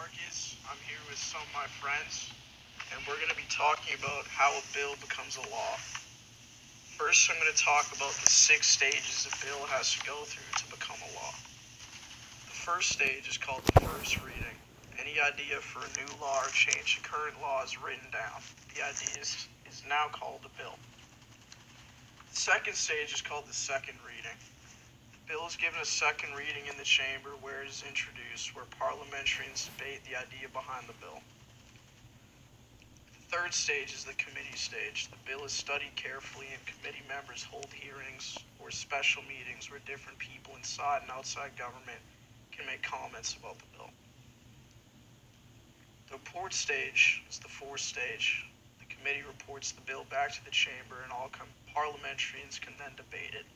Marcus. I'm here with some of my friends, and we're going to be talking about how a bill becomes a law. First, I'm going to talk about the 6 stages a bill has to go through to become a law. The first stage is called the first reading. Any idea for a new law or change to current law is written down. The idea is now called a bill. The second stage is called the second reading. The bill is given a second reading in the chamber where it is introduced, where parliamentarians debate the idea behind the bill. The third stage is the committee stage. The bill is studied carefully and committee members hold hearings or special meetings where different people inside and outside government can make comments about the bill. The report stage is the fourth stage. The committee reports the bill back to the chamber and all parliamentarians can then debate it.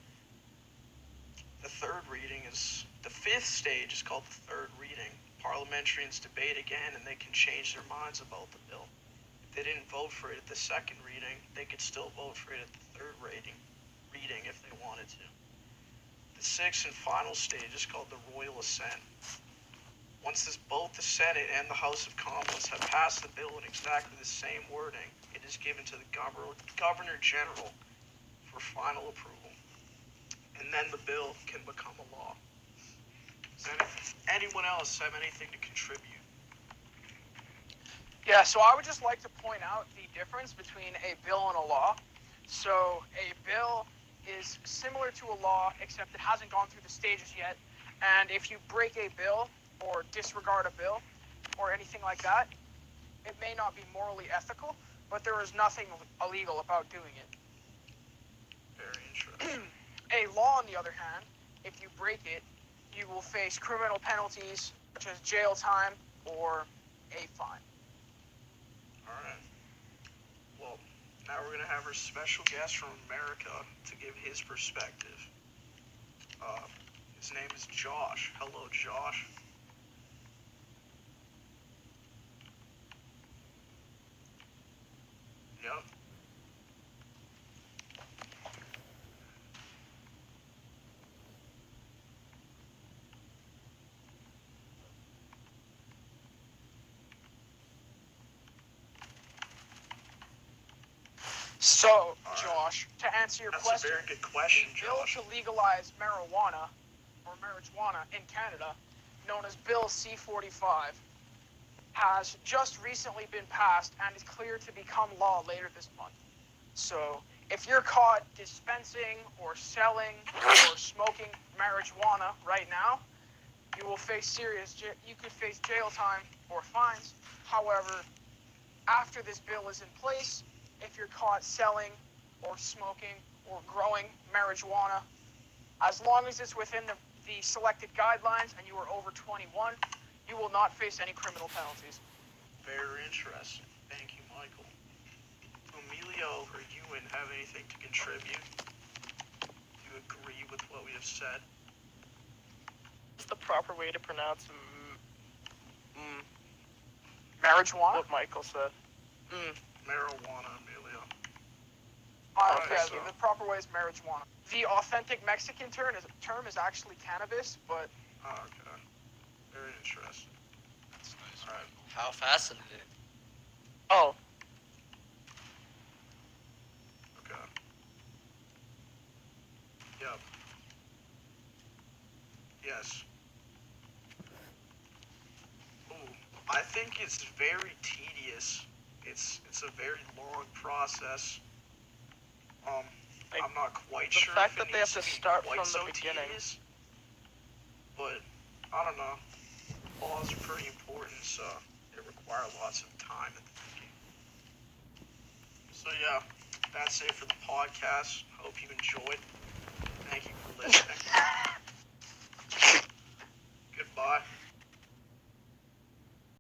The fifth stage is called the third reading. Parliamentarians debate again and they can change their minds about the bill. If they didn't vote for it at the second reading, they could still vote for it at the third reading if they wanted to. The sixth and final stage is called the royal assent. Once both the Senate and the House of Commons have passed the bill in exactly the same wording, it is given to the Governor General for final approval. And then the bill can become a law. Does anyone else have anything to contribute? Yeah, so I would just like to point out the difference between a bill and a law. So a bill is similar to a law, except it hasn't gone through the stages yet. And if you break a bill or disregard a bill or anything like that, it may not be morally ethical, but there is nothing illegal about doing it. Very interesting. A law, on the other hand, if you break it, you will face criminal penalties such as jail time or a fine. All right. Well, now we're going to have our special guest from America to give his perspective. His name is Josh. Hello, Josh. Yep. So, Josh, to answer your question, that's a very good question, the bill Josh. to legalize marijuana in Canada, known as Bill C-45, has just recently been passed and is clear to become law later this month. So, if you're caught dispensing or selling or smoking marijuana right now, you will face you could face jail time or fines. However, after this bill is in place, if you're caught selling or smoking or growing marijuana, as long as it's within the selected guidelines and you are over 21, you will not face any criminal penalties. Very interesting. Thank you, Michael. Do Emilio or Ewan have anything to contribute? Do you agree with what we have said? What's the proper way to pronounce marijuana? What Michael said. Marijuana, Emilio. Okay, the proper way is marijuana. The authentic Mexican term is actually cannabis, but... Okay. Very interesting. That's nice. All right. How fascinating. Oh. Okay. Yep. Yes. Ooh, I think it's very tedious. It's a very long process. I'm not quite the sure fact if that it they needs have to to be start quite from so the beginning. tedious, but I don't know. Laws are pretty important, so they require lots of time and thinking. So yeah, that's it for the podcast. Hope you enjoyed. Thank you for listening.